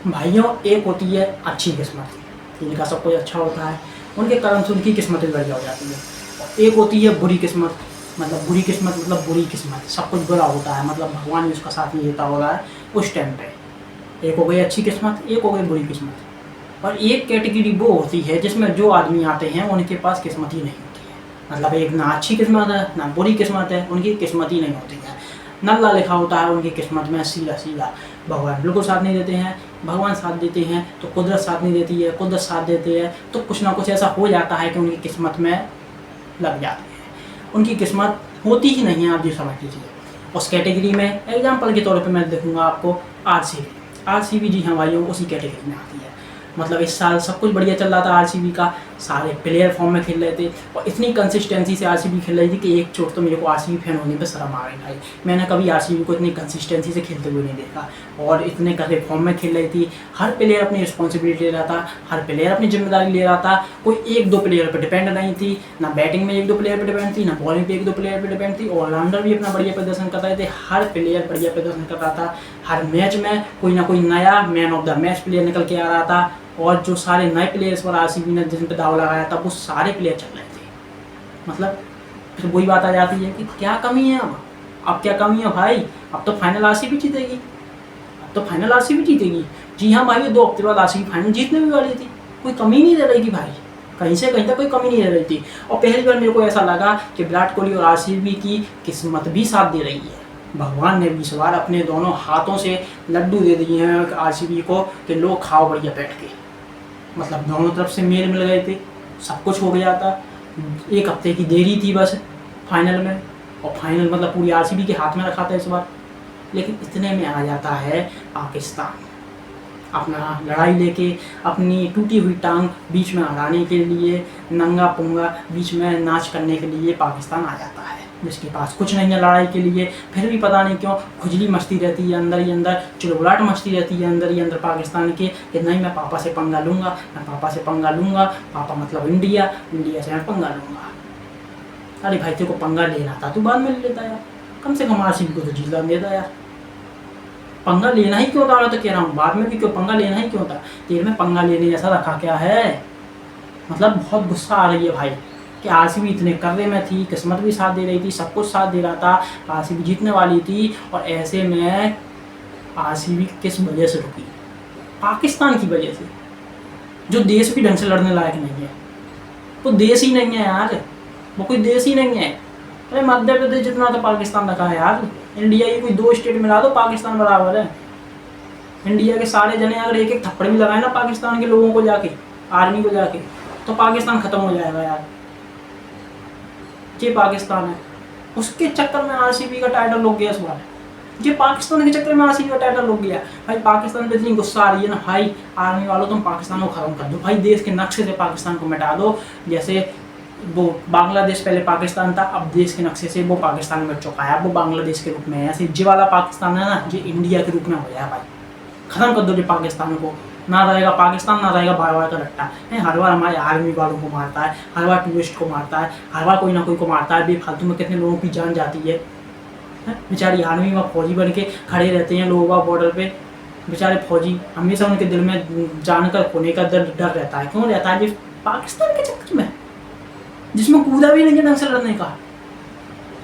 भाइयों, एक होती है अच्छी किस्मत, जिनका सब कुछ अच्छा होता है, उनके कारण से उनकी किस्मतें बढ़िया हो जाती है। और एक होती है बुरी किस्मत, मतलब बुरी किस्मत मतलब बुरी किस्मत, सब कुछ बुरा होता है, मतलब भगवान भी उसका साथ नहीं देता होता है उस टाइम पे। एक हो गई अच्छी किस्मत, एक हो गई बुरी किस्मत। और एक कैटेगरी वो होती है जिसमें जो आदमी आते हैं उनके पास किस्मत ही नहीं होती है। मतलब एक ना अच्छी किस्मत है ना बुरी किस्मत है, उनकी किस्मत ही नहीं होती है। नल्ला लिखा होता है उनकी किस्मत में सीधा सीधा। भगवान बिल्कुल साथ नहीं देते हैं, भगवान साथ देते हैं तो कुदरत साथ नहीं देती है, कुदरत साथ देते हैं तो कुछ ना कुछ ऐसा हो जाता है कि उनकी किस्मत में लग जाती है। उनकी किस्मत होती ही नहीं है, आप ये समझ लीजिए। उस कैटेगरी में एग्जाम्पल के तौर पे मैं देखूंगा आपको आरसीबी जी हाँ भाइयों, उसी कैटेगरी में आती है। मतलब इस साल सब कुछ बढ़िया चल रहा था आरसीबी का, सारे प्लेयर फॉर्म में खेल रहे थे और इतनी कंसिस्टेंसी से आरसीबी खेल रही थी कि एक चोट तो मेरे को आरसीबी फैन होने पे शर्म आ गई भाई। मैंने कभी आरसीबी को इतनी कंसिस्टेंसी से खेलते हुए नहीं देखा और इतने कड़े फॉर्म में खेल रही थी। हर प्लेयर अपनी रिस्पॉन्सिबिलिटी ले रहा था, हर प्लेयर अपनी जिम्मेदारी ले रहा था। कोई एक दो प्लेयर पर डिपेंड नहीं थी, ना बैटिंग में एक दो प्लेयर पर डिपेंड थी, ना बॉलिंग पे एक दो प्लेयर पर डिपेंड थी। ऑलराउंडर भी अपना बढ़िया प्रदर्शन कर रहे थे, हर प्लेयर बढ़िया प्रदर्शन कर रहा था। हर मैच में कोई ना कोई नया man of the match player निकल के आ रहा था और जो सारे नए प्लेयर्स पर आरसीबी ने जिन पे दाव लगाया था वो सारे प्लेयर चल रहे थे। मतलब फिर वही बात आ जाती है कि क्या कमी है अब क्या कमी है भाई। अब तो फाइनल आरसीबी जीतेगी, अब तो फाइनल आरसीबी जीतेगी। जी हाँ भाई, 2 हफ्ते बाद आरसीबी फाइनल जीतने भी वाली थी, कोई कमी नहीं रह रही थी भाई, कहीं से कहीं तक कोई कमी नहीं रह रही थी। और पहली बार मेरे को ऐसा लगा कि विराट कोहली और आरसीबी की किस्मत भी साथ दे रही है। भगवान ने भी इस बार अपने दोनों हाथों से लड्डू दे दिए हैं आरसीबी को कि लो खाओ बढ़िया बैठ के। मतलब दोनों तरफ से मेल मिल गए थे, सब कुछ हो गया था। 1 हफ्ते की देरी थी बस फाइनल में, और फाइनल मतलब पूरी आरसीबी के हाथ में रखा था इस बार। लेकिन इतने में आ जाता है पाकिस्तान, अपना लड़ाई लेके, अपनी टूटी हुई टांग बीच में अड़ाने के लिए, नंगा पुंगा बीच में नाच करने के लिए पाकिस्तान आ जाता है, जिसके पास कुछ नहीं है लड़ाई के लिए। फिर भी पता नहीं क्यों खुजली मचती रहती है अंदर ही अंदर, चिड़बुलाहट मचती रहती है अंदर ही अंदर पाकिस्तान के कि नहीं मैं पापा से पंगा लूँगा, मैं पापा से पंगा लूँगा, पापा मतलब इंडिया, इंडिया से मैं पंगा लूँगा। अरे भाई तेरे को पंगा लेना था तू बाद में ले लेता यार, कम से कम आरसीबी को तो जीता देता यार। पंगा लेना ही क्यों था, मैं तो कह रहा हूँ बाद में भी क्यों पंगा लेना ही क्यों था। तेरे में पंगा लेने जैसा रखा क्या है। मतलब बहुत गुस्सा आ रही है भाई कि आरसीबी इतने कर्रे में थी, किस्मत भी साथ दे रही थी, सब कुछ साथ दे रहा था, आरसीबी जीतने वाली थी और ऐसे में आरसीबी किस वजह से रुकी, पाकिस्तान की वजह से, जो देश भी ढंग से लड़ने लायक नहीं है। वो देश ही नहीं है यार, वो कोई देश ही नहीं है। अरे मध्य प्रदेश जितना तो पाकिस्तान रखा है यार, इंडिया की कोई 2 स्टेट मिला दो पाकिस्तान बराबर है। इंडिया के सारे जने अगर एक एक थप्पड़ भी लगाए ना पाकिस्तान के लोगों को जाके, आर्मी को जाके, तो पाकिस्तान खत्म हो जाएगा यार। ये पाकिस्तान है, उसके चक्कर में आरसीबी का टाइटल लग गया इस बार। ये पाकिस्तान के चक्कर में आरसीबी का टाइटल लग गया भाई। पाकिस्तान पे इतनी गुस्सा आ रही है ना भाई, आर्मी वालों तुम पाकिस्तान को खत्म कर दो भाई, देश के नक्शे से पाकिस्तान को मिटा दो। जैसे वो बांग्लादेश पहले पाकिस्तान था, अब देश के नक्शे से वो पाकिस्तान में चुका है, अब वो बांग्लादेश के रूप में है। ऐसे ये वाला पाकिस्तान है ना, ये इंडिया के रूप में हो गया भाई। खत्म कर दो ये पाकिस्तान को, ना रहेगा पाकिस्तान, ना रहेगा बार बार का रट्टा है। हर बार हमारे आर्मी वालों को मारता है, हर बार टूरिस्ट को मारता है, हर बार कोई ना कोई को मारता है। बेफालतू में कितने लोगों की जान जाती है। बेचारी आर्मी में फौजी बन के खड़े रहते हैं लोगों का बॉर्डर पे, बेचारे फौजी, हमेशा उनके दिल में जान कर खोने का डर रहता है। क्यों रहता है? पाकिस्तान के चक्कर में, जिसमें कूदा भी नहीं है ढंग से लड़ने का।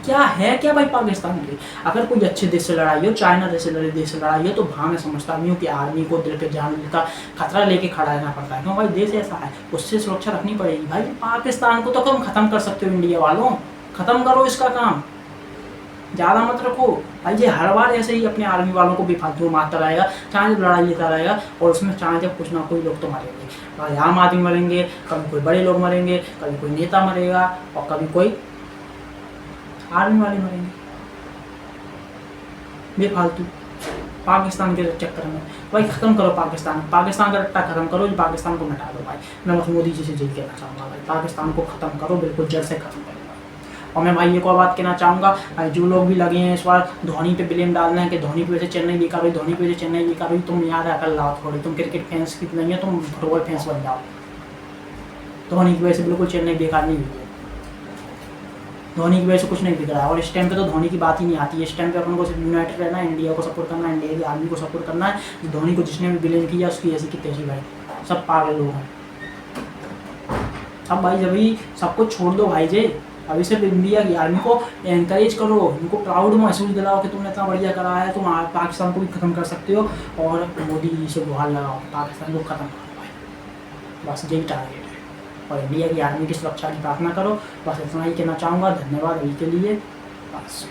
क्या है क्या भाई पाकिस्तान के? अगर कोई अच्छे देश से लड़ाई हो, चाइना जैसे देश से लड़ाई हो, तो वहाँ मैं समझता नहीं हूँ कि आर्मी को दिल पे जान का खतरा लेके खड़ा रहना पड़ता है। क्यों भाई? देश ऐसा है, उससे सुरक्षा रखनी पड़ेगी भाई। पाकिस्तान को तो तुम खत्म कर सकते हो, इंडिया वालों खत्म करो इसका काम, ज़्यादा मत रखो भाई। ये हर बार ऐसे ही अपने आर्मी वालों को बेफालतू मारता रहेगा, चाहे लड़ाई लेता रहेगा, और उसमें चाहे जब कुछ ना कोई लोग तो मरेंगे, कभी आम आदमी मरेंगे, कभी कोई बड़े लोग मरेंगे, कभी कोई नेता मरेगा, और कभी कोई आर्मी वाले मरेंगे बेफालतू पाकिस्तान के चक्कर में। भाई खत्म करो पाकिस्तान, पाकिस्तान का रट्टा खत्म करो, पाकिस्तान को मिटा दो भाई। मैं बस मोदी जी से यही कहना चाहूँगा भाई, पाकिस्तान को खत्म करो, बिल्कुल जड़ से खत्म करो। और मैं भाई एक और बात कहना चाहूँगा, जो लोग भी लगे हैं इस बार धोनी पे ब्लेम डालना है कि धोनी की वजह से चेन्नई बेकार हुई, धोनी की वजह से चेन्नई बेकार हुई, तुम याद अकल लाओ थोड़ी। तुम क्रिकेट फैंस की नहीं है, तुम फुटबॉल फैंस बन जाओ। धोनी की वजह से बिल्कुल चेन्नई बेकार नहीं हुई है। धोनी की वजह से कुछ नहीं बिगड़ा है। और इस टाइम पे तो धोनी की बात ही नहीं आती है। इस टाइम पे अपन को सिर्फ यूनाइटेड रहना है, इंडिया को सपोर्ट करना है, इंडिया की आर्मी को सपोर्ट करना है। धोनी को जिसने भी विलेन किया उसकी ऐसी की तैसी भाई, सब पागल लोग हैं। अब भाई जब सबको छोड़ दो भाई जे, अभी सिर्फ इंडिया की आर्मी को एनकरेज करो, उनको प्राउड महसूस दिलाओ कि तुमने इतना बढ़िया करा है, तुम पाकिस्तान को भी ख़त्म कर सकते हो। और मोदी जी से गुहार लगाओ, पाकिस्तान को ख़त्म करो भाई, बस यही टारगेट है। और इंडिया की आर्मी की सुरक्षा की प्रार्थना करो। बस इतना ही कहना चाहूँगा। धन्यवाद अभी के लिए, बस।